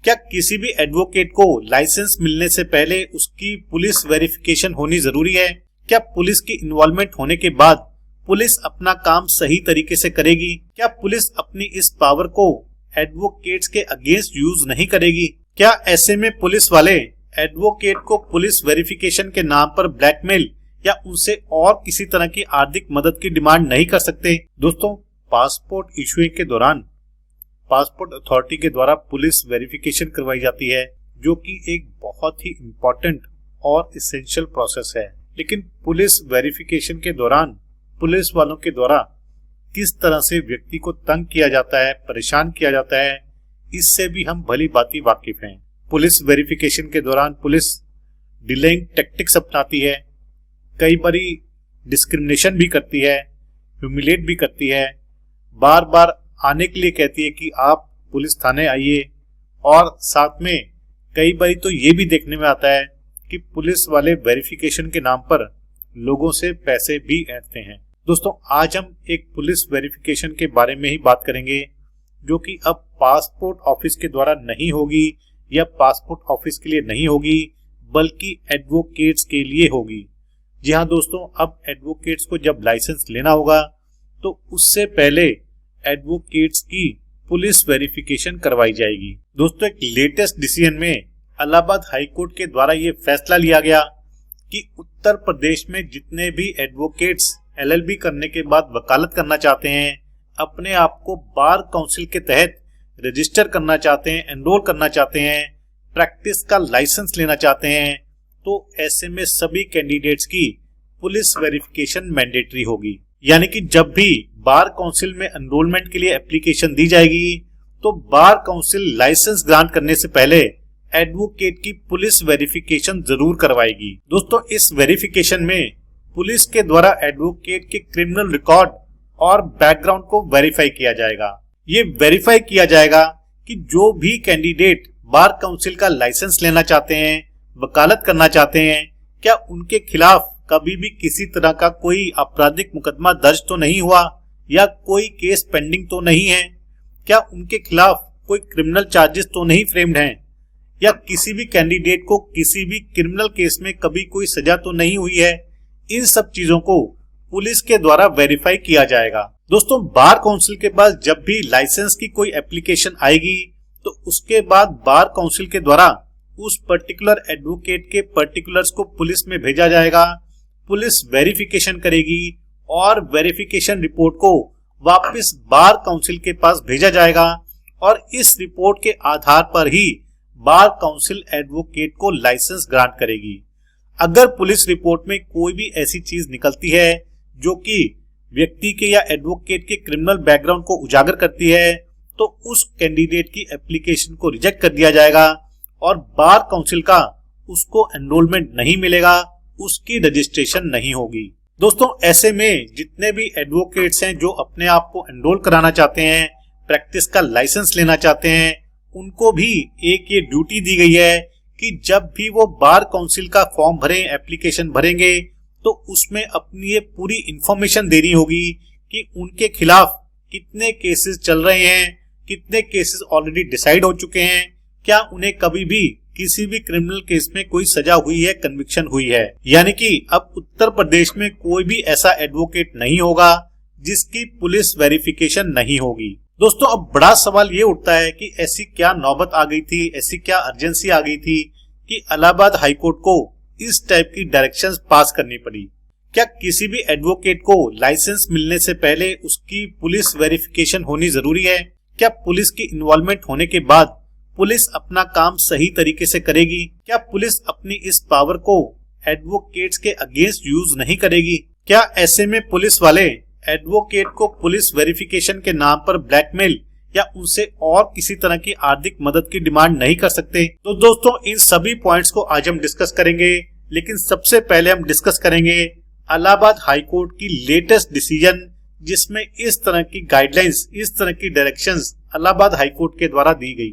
क्या किसी भी एडवोकेट को लाइसेंस मिलने से पहले उसकी पुलिस वेरिफिकेशन होनी जरूरी है? क्या पुलिस की इन्वॉल्वमेंट होने के बाद पुलिस अपना काम सही तरीके से करेगी? क्या पुलिस अपनी इस पावर को एडवोकेट्स के अगेंस्ट यूज नहीं करेगी? क्या ऐसे में पुलिस वाले एडवोकेट को पुलिस वेरिफिकेशन के नाम पर ब्लैकमेल या उनसे और किसी तरह की आर्थिक मदद की डिमांड नहीं कर सकते? दोस्तों, पासपोर्ट इशूइंग के दौरान पासपोर्ट अथॉरिटी के द्वारा पुलिस वेरिफिकेशन करवाई जाती है, जो कि एक बहुत ही इम्पोर्टेंट और इसेंशियल प्रोसेस है। लेकिन पुलिस वेरिफिकेशन के दौरान पुलिस वालों के द्वारा किस तरह से व्यक्ति को तंग किया जाता है, परेशान किया जाता है, इससे भी हम भली भांति वाकिफ हैं। पुलिस वेरिफिकेशन के दौरान पुलिस डिलेइंग टैक्टिक्स अपनाती है, कई बारी डिस्क्रिमिनेशन भी करती है, ह्यूमिलेट भी करती है, बार बार आने के लिए कहती है कि आप पुलिस थाने आइए, और साथ में कई बारी तो ये भी देखने में आता है कि पुलिस वाले वेरिफिकेशन के नाम पर लोगों से पैसे भी ऐंठते हैं। दोस्तों, आज हम एक पुलिस वेरिफिकेशन के बारे में ही बात करेंगे, जो कि अब पासपोर्ट ऑफिस के द्वारा नहीं होगी या पासपोर्ट ऑफिस के लिए नहीं होगी, बल्कि एडवोकेट्स के लिए होगी। जी हाँ दोस्तों, अब एडवोकेट्स को जब लाइसेंस लेना होगा तो उससे पहले एडवोकेट्स की पुलिस वेरिफिकेशन करवाई जाएगी। दोस्तों, एक लेटेस्ट डिसीजन में इलाहाबाद हाई कोर्ट के द्वारा ये फैसला लिया गया कि उत्तर प्रदेश में जितने भी एडवोकेट्स LLB करने के बाद वकालत करना चाहते हैं, अपने आप को बार काउंसिल के तहत रजिस्टर करना चाहते हैं, एनरोल करना चाहते हैं, प्रैक्टिस का लाइसेंस लेना चाहते हैं, तो ऐसे में सभी कैंडिडेट्स की पुलिस वेरिफिकेशन मैंडेटरी होगी। यानी कि जब भी बार काउंसिल में एनरोलमेंट के लिए एप्लीकेशन दी जाएगी तो बार काउंसिल लाइसेंस ग्रांट करने से पहले एडवोकेट की पुलिस वेरिफिकेशन जरूर करवाएगी। दोस्तों, इस वेरिफिकेशन में पुलिस के द्वारा एडवोकेट के क्रिमिनल रिकॉर्ड और बैकग्राउंड को वेरीफाई किया जाएगा। ये वेरीफाई किया जाएगा कि जो भी कैंडिडेट बार काउंसिल का लाइसेंस लेना चाहते हैं, वकालत करना चाहते हैं, क्या उनके खिलाफ कभी भी किसी तरह का कोई आपराधिक मुकदमा दर्ज तो नहीं हुआ या कोई केस पेंडिंग तो नहीं है, क्या उनके खिलाफ कोई क्रिमिनल चार्जेस तो नहीं फ्रेम्ड हैं, या किसी भी कैंडिडेट को किसी भी क्रिमिनल केस में कभी कोई सजा तो नहीं हुई है। इन सब चीजों को पुलिस के द्वारा वेरीफाई किया जाएगा। दोस्तों, बार काउंसिल के पास जब भी लाइसेंस की कोई एप्लीकेशन आएगी तो उसके बाद बार काउंसिल के द्वारा उस पर्टिकुलर एडवोकेट के पर्टिकुलर्स को पुलिस में भेजा जाएगा। पुलिस वेरिफिकेशन करेगी और वेरिफिकेशन रिपोर्ट को वापस बार काउंसिल के पास भेजा जाएगा, और इस रिपोर्ट के आधार पर ही बार काउंसिल एडवोकेट को लाइसेंस ग्रांट करेगी। अगर पुलिस रिपोर्ट में कोई भी ऐसी चीज निकलती है जो कि व्यक्ति के या एडवोकेट के क्रिमिनल बैकग्राउंड को उजागर करती है, तो उस कैंडिडेट की एप्लीकेशन को रिजेक्ट कर दिया जाएगा और बार काउंसिल का उसको एनरोलमेंट नहीं मिलेगा, उसकी रजिस्ट्रेशन नहीं होगी। दोस्तों, ऐसे में जितने भी एडवोकेट्स हैं जो अपने आप को एनरोल कराना चाहते हैं, प्रैक्टिस का लाइसेंस लेना चाहते हैं, उनको भी एक ये ड्यूटी दी गई है कि जब भी वो बार काउंसिल का फॉर्म भरें, एप्लीकेशन भरेंगे, तो उसमें अपनी ये पूरी इंफॉर्मेशन देनी होगी कि उनके खिलाफ कितने केसेस चल रहे हैं, कितने केसेस ऑलरेडी डिसाइड हो चुके हैं, क्या उन्हें कभी भी किसी भी क्रिमिनल केस में कोई सजा हुई है, कन्विक्शन हुई है। यानी कि अब उत्तर प्रदेश में कोई भी ऐसा एडवोकेट नहीं होगा जिसकी पुलिस वेरिफिकेशन नहीं होगी। दोस्तों, अब बड़ा सवाल ये उठता है कि ऐसी क्या नौबत आ गई थी, ऐसी क्या अर्जेंसी आ गई थी कि इलाहाबाद हाईकोर्ट को इस टाइप की डायरेक्शंस पास करनी पड़ी। क्या किसी भी एडवोकेट को लाइसेंस मिलने से पहले उसकी पुलिस वेरिफिकेशन होनी जरूरी है? क्या पुलिस की इन्वॉल्वमेंट होने के बाद पुलिस अपना काम सही तरीके से करेगी? क्या पुलिस अपनी इस पावर को एडवोकेट्स के अगेंस्ट यूज नहीं करेगी? क्या ऐसे में पुलिस वाले एडवोकेट को पुलिस वेरिफिकेशन के नाम पर ब्लैकमेल या उनसे और किसी तरह की आर्थिक मदद की डिमांड नहीं कर सकते? तो दोस्तों, इन सभी पॉइंट्स को आज हम डिस्कस करेंगे, लेकिन सबसे पहले हम डिस्कस करेंगे इलाहाबाद हाईकोर्ट की लेटेस्ट डिसीजन, जिसमें इस तरह की गाइडलाइंस, इस तरह की डायरेक्शंस इलाहाबाद हाईकोर्ट के द्वारा दी गई।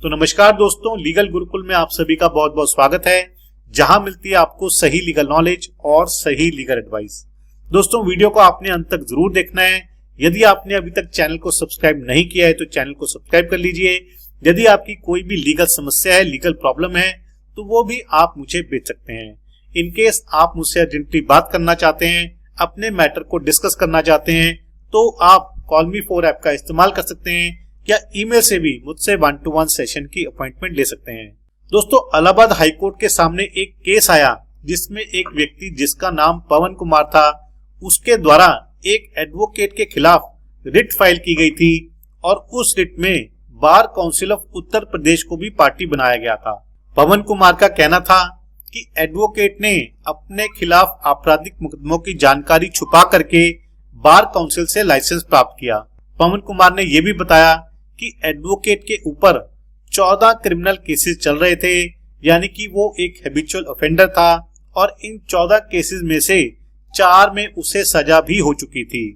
तो नमस्कार दोस्तों, लीगल गुरुकुल में आप सभी का बहुत बहुत स्वागत है, जहां मिलती है आपको सही लीगल नॉलेज और सही लीगल एडवाइस। दोस्तों, वीडियो को आपने अंत तक जरूर देखना है। यदि आपने अभी तक चैनल को सब्सक्राइब नहीं किया है तो चैनल को सब्सक्राइब कर लीजिए यदि आपकी कोई भी लीगल समस्या है, लीगल प्रॉब्लम है, तो वो भी आप मुझे भेज सकते हैं। इन केस आप मुझसे अर्जेंटली बात करना चाहते हैं, अपने मैटर को डिस्कस करना चाहते हैं, तो आप कॉल मी फॉर ऐप का इस्तेमाल कर सकते हैं या ईमेल से भी मुझसे 1-to-1 सेशन की अपॉइंटमेंट ले सकते हैं। दोस्तों, इलाहाबाद हाईकोर्ट के सामने एक केस आया जिसमें एक व्यक्ति जिसका नाम पवन कुमार था, उसके द्वारा एक एडवोकेट के खिलाफ रिट फाइल की गई थी और उस रिट में bar council of Uttar Pradesh को भी पार्टी बनाया गया था। पवन कुमार का कहना था कि एडवोकेट ने अपने खिलाफ आपराधिक मुकदमों की जानकारी छुपा करके बार काउंसिल से लाइसेंस प्राप्त किया। पवन कुमार ने यह भी बताया कि एडवोकेट के ऊपर 14 क्रिमिनल केसेस चल रहे थे, यानी कि वो एक हैबिचुअल ऑफेंडर था और इन 14 केसेस में से 4 में उसे सजा भी हो चुकी थी।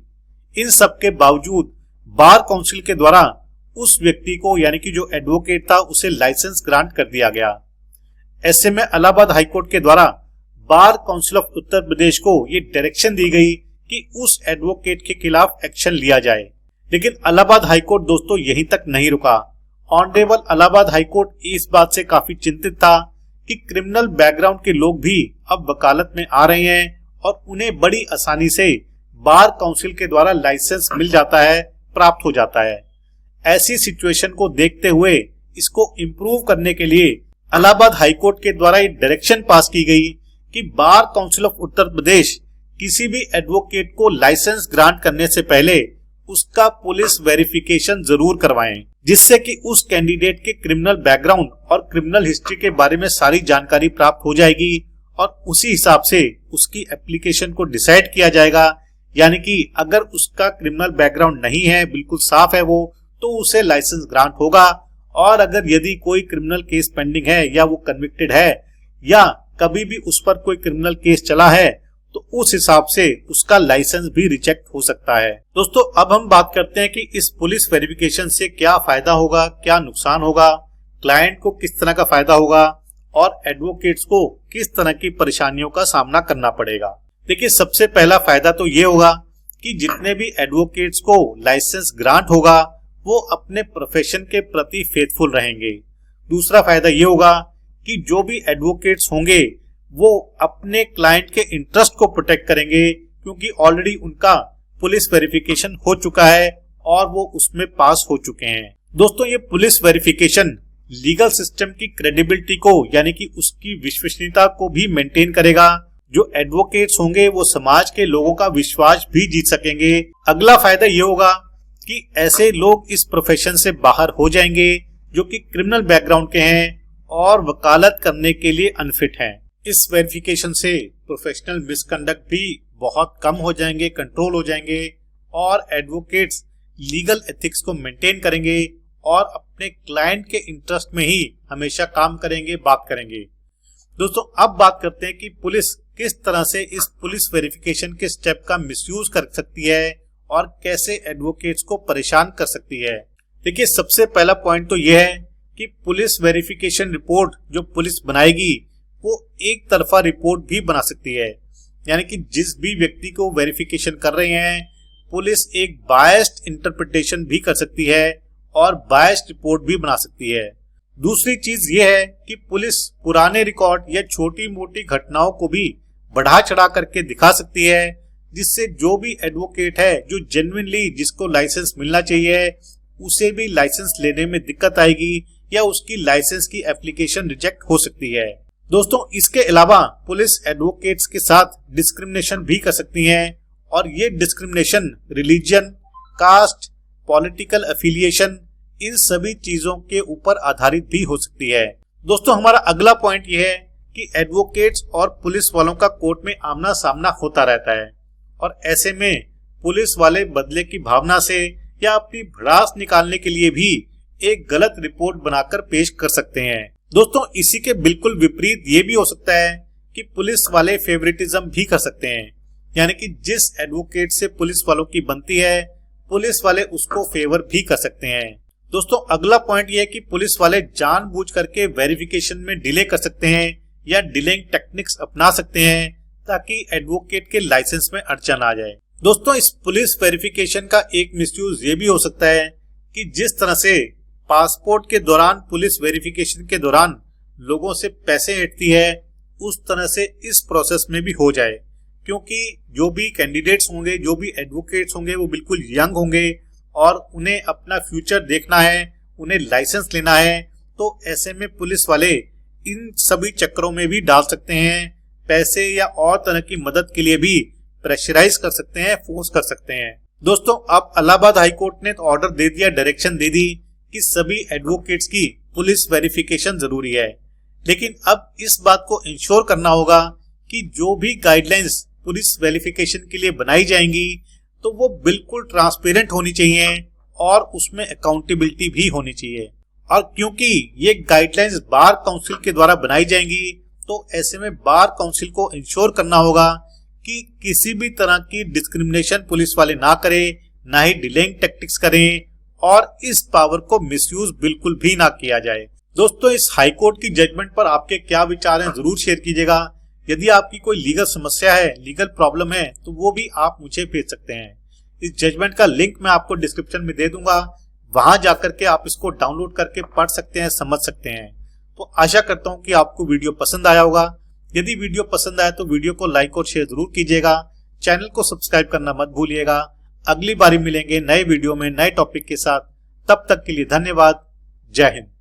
इन सब के बावजूद बार काउंसिल के द्वारा उस व्यक्ति को, यानी कि जो एडवोकेट था, उसे लाइसेंस ग्रांट कर दिया गया। ऐसे में इलाहाबाद हाईकोर्ट के द्वारा bar council of Uttar Pradesh को ये डायरेक्शन दी गई कि उस एडवोकेट के खिलाफ एक्शन लिया जाए। लेकिन इलाहाबाद हाईकोर्ट दोस्तों यहीं तक नहीं रुका। ऑनरेबल इलाहाबाद हाईकोर्ट इस बात से काफी चिंतित था कि क्रिमिनल बैकग्राउंड के लोग भी अब वकालत में आ रहे हैं और उन्हें बड़ी आसानी से बार काउंसिल के द्वारा लाइसेंस मिल जाता है, प्राप्त हो जाता है। ऐसी सिचुएशन को देखते हुए इसको इम्प्रूव करने के लिए इलाहाबाद हाईकोर्ट के द्वारा एक डायरेक्शन पास की गई कि bar council of Uttar Pradesh किसी भी एडवोकेट को लाइसेंस ग्रांट करने से पहले उसका पुलिस वेरिफिकेशन जरूर करवाएं, जिससे कि उस कैंडिडेट के क्रिमिनल बैकग्राउंड और क्रिमिनल हिस्ट्री के बारे में सारी जानकारी प्राप्त हो जाएगी और उसी हिसाब से उसकी एप्लीकेशन को डिसाइड किया जाएगा। यानी कि अगर उसका क्रिमिनल बैकग्राउंड नहीं है, बिल्कुल साफ है वो, तो उसे लाइसेंस ग्रांट होगा। और अगर यदि कोई क्रिमिनल केस पेंडिंग है या वो कन्विक्टेड है या कभी भी उस पर कोई क्रिमिनल केस चला है, तो उस हिसाब से उसका लाइसेंस भी रिजेक्ट हो सकता है। दोस्तों, अब हम बात करते हैं कि इस पुलिस वेरिफिकेशन से क्या फायदा होगा, क्या नुकसान होगा, क्लाइंट को किस तरह का फायदा होगा और एडवोकेट्स को किस तरह की परेशानियों का सामना करना पड़ेगा। देखिए, सबसे पहला फायदा तो ये होगा कि जितने भी एडवोकेट्स को लाइसेंस ग्रांट होगा वो अपने प्रोफेशन के प्रति फेथफुल रहेंगे। दूसरा फायदा ये होगा कि जो भी एडवोकेट्स होंगे वो अपने क्लाइंट के इंटरेस्ट को प्रोटेक्ट करेंगे, क्योंकि ऑलरेडी उनका पुलिस वेरिफिकेशन हो चुका है और वो उसमें पास हो चुके हैं। दोस्तों, ये पुलिस वेरिफिकेशन लीगल सिस्टम की क्रेडिबिलिटी को, यानी कि उसकी विश्वसनीयता को भी मेंटेन करेगा। जो एडवोकेट्स होंगे वो समाज के लोगों का विश्वास भी जीत सकेंगे। अगला फायदा ये होगा कि ऐसे लोग इस प्रोफेशन से बाहर हो जाएंगे जो कि क्रिमिनल बैकग्राउंड के हैं और वकालत करने के लिए अनफिट हैं। इस वेरिफिकेशन से प्रोफेशनल मिसकंडक्ट भी बहुत कम हो जाएंगे, कंट्रोल हो जाएंगे और एडवोकेट्स लीगल एथिक्स को मेंटेन करेंगे और अपने क्लाइंट के इंटरेस्ट में ही हमेशा काम करेंगे, बात करेंगे। दोस्तों, अब बात करते हैं कि पुलिस किस तरह से इस पुलिस वेरिफिकेशन के स्टेप का मिसयूज कर सकती है और कैसे एडवोकेट्स को परेशान कर सकती है। देखिए, सबसे पहला पॉइंट तो यह है कि पुलिस वेरिफिकेशन रिपोर्ट जो पुलिस बनाएगी वो एक तरफा रिपोर्ट भी बना सकती है। यानी कि जिस भी व्यक्ति को वेरिफिकेशन कर रहे हैं, पुलिस एक बायस्ड इंटरप्रिटेशन भी कर सकती है और बायस्ड रिपोर्ट भी बना सकती है। दूसरी चीज ये है कि पुलिस पुराने रिकॉर्ड या छोटी मोटी घटनाओं को भी बढ़ा चढ़ा करके दिखा सकती है, जिससे जो भी एडवोकेट है जो जेन्युइनली जिसको लाइसेंस मिलना चाहिए उसे भी लाइसेंस लेने में दिक्कत आएगी या उसकी लाइसेंस की एप्लीकेशन रिजेक्ट हो सकती है। दोस्तों, इसके अलावा पुलिस एडवोकेट्स के साथ डिस्क्रिमिनेशन भी कर सकती है और ये discrimination religion, caste, political affiliation, इन सभी चीजों के ऊपर आधारित भी हो सकती है। दोस्तों, हमारा अगला पॉइंट यह है कि एडवोकेट्स और पुलिस वालों का कोर्ट में आमना सामना होता रहता है और ऐसे में पुलिस वाले बदले की भावना से या अपनी भड़ास निकालने के लिए भी एक गलत रिपोर्ट बनाकर पेश कर सकते हैं। दोस्तों, इसी के बिल्कुल विपरीत ये भी हो सकता है कि पुलिस वाले फेवरेटिज्म भी कर सकते हैं, यानी कि जिस एडवोकेट से पुलिस वालों की बनती है पुलिस वाले उसको फेवर भी कर सकते हैं। दोस्तों, अगला पॉइंट ये है कि पुलिस वाले जानबूझ करके वेरिफिकेशन में डिले कर सकते हैं या डिलेइंग टेक्निक्स अपना सकते हैं ताकि एडवोकेट के लाइसेंस में अड़चन आ जाए। दोस्तों, इस पुलिस वेरिफिकेशन का एक मिसयूज ये भी हो सकता है कि जिस तरह से पासपोर्ट के दौरान पुलिस वेरिफिकेशन के दौरान लोगों से पैसे ऐंठती है, उस तरह से इस प्रोसेस में भी हो जाए। क्योंकि जो भी कैंडिडेट्स होंगे, जो भी एडवोकेट्स होंगे, वो बिल्कुल यंग होंगे और उन्हें अपना फ्यूचर देखना है, उन्हें लाइसेंस लेना है। तो ऐसे में पुलिस वाले इन सभी चक्करों में भी डाल सकते हैं, पैसे या और तरह की मदद के लिए भी प्रेशराइज कर सकते हैं, फोर्स कर सकते हैं। दोस्तों, अब इलाहाबाद हाईकोर्ट ने तो ऑर्डर दे दिया, डायरेक्शन दे दी कि सभी एडवोकेट्स की पुलिस वेरिफिकेशन जरूरी है। लेकिन अब इस बात को इंश्योर करना होगा कि जो भी गाइडलाइंस पुलिस वेरिफिकेशन के लिए बनाई जाएंगी तो वो बिल्कुल ट्रांसपेरेंट होनी चाहिए और उसमें अकाउंटेबिलिटी भी होनी चाहिए। और क्योंकि ये गाइडलाइंस बार काउंसिल के द्वारा बनाई जाएंगी तो ऐसे में बार काउंसिल को इंश्योर करना होगा कि किसी भी तरह की डिस्क्रिमिनेशन पुलिस वाले ना करें, ना ही डिलेइंग टैक्टिक्स करें और इस पावर को मिसयूज बिल्कुल भी ना किया जाए। दोस्तों, इस हाईकोर्ट की जजमेंट पर आपके क्या विचार हैं जरूर शेयर कीजिएगा। यदि आपकी कोई लीगल समस्या है, लीगल प्रॉब्लम है, तो वो भी आप मुझे भेज सकते हैं। इस जजमेंट का लिंक मैं आपको डिस्क्रिप्शन में दे दूंगा, वहां जाकर के आप इसको डाउनलोड करके पढ़ सकते हैं, समझ सकते हैं। तो आशा करता हूं कि आपको वीडियो पसंद आया होगा। यदि वीडियो पसंद आया तो वीडियो को लाइक और शेयर जरूर कीजिएगा। चैनल को सब्सक्राइब करना मत भूलिएगा। अगली बारी मिलेंगे नए वीडियो में नए टॉपिक के साथ। तब तक के लिए धन्यवाद। जय हिंद।